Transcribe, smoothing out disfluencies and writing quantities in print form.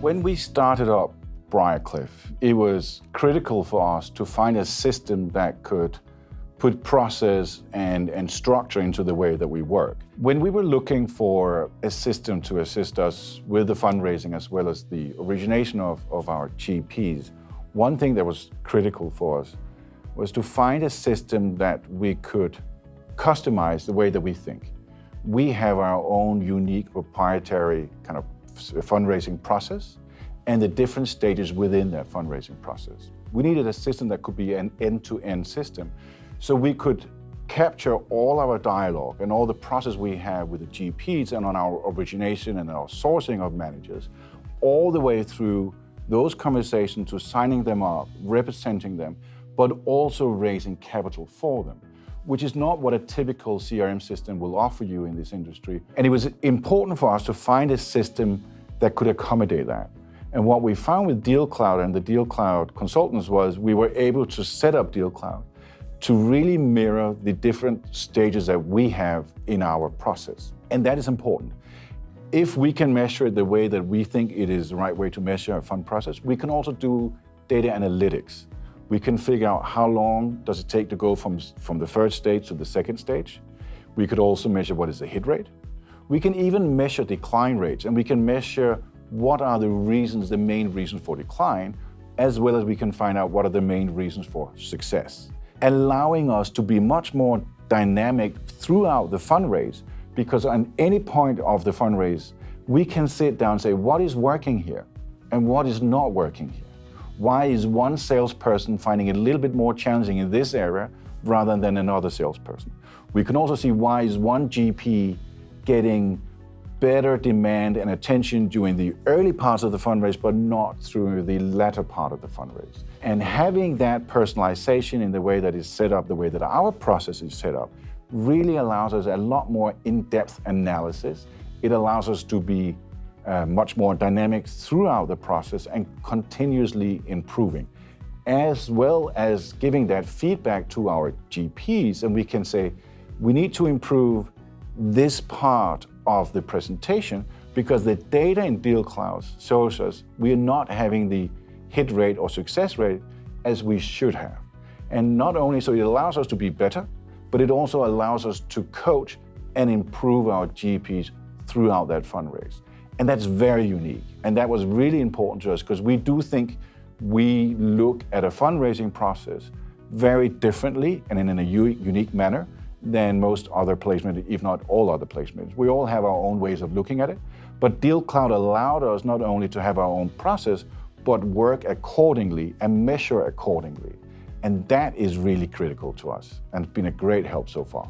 When we started up Briarcliffe, it was critical for us to find a system that could put process and structure into the way that we work. When we were looking for a system to assist us with the fundraising as well as the origination of our GPs, one thing that was critical for us was to find a system that we could customize the way that we think. We have our own unique proprietary kind of fundraising process and the different stages within that fundraising process. We needed a system that could be an end-to-end system so we could capture all our dialogue and all the process we have with the GPs and on our origination and our sourcing of managers, all the way through those conversations to signing them up, representing them, but also raising capital for them, which is not what a typical CRM system will offer you in this industry. And it was important for us to find a system that could accommodate that. And what we found with DealCloud and the DealCloud consultants was we were able to set up DealCloud to really mirror the different stages that we have in our process. And that is important. If we can measure it the way that we think it is the right way to measure a fund process, we can also do data analytics. We can figure out how long does it take to go from the first stage to the second stage. We could also measure what is the hit rate. We can even measure decline rates, and we can measure what are the reasons, the main reasons for decline, as well as we can find out what are the main reasons for success, allowing us to be much more dynamic throughout the fundraise, because on any point of the fundraise, we can sit down and say, what is working here and what is not working here? Why is one salesperson finding it a little bit more challenging in this area rather than another salesperson? We can also see why is one GP getting better demand and attention during the early parts of the fundraise, but not through the latter part of the fundraise. And having that personalization in the way that is set up, the way that our process is set up, really allows us a lot more in-depth analysis. It allows us to be much more dynamic throughout the process and continuously improving, as well as giving that feedback to our GPs. And we can say, we need to improve this part of the presentation because the data in DealCloud shows us we are not having the hit rate or success rate as we should have. And not only so it allows us to be better, but it also allows us to coach and improve our GPs throughout that fundraise. And that's very unique. And that was really important to us because we do think we look at a fundraising process very differently and in a unique manner than most other placements, if not all other placements. We all have our own ways of looking at it, but DealCloud allowed us not only to have our own process, but work accordingly and measure accordingly. And that is really critical to us and it's been a great help so far.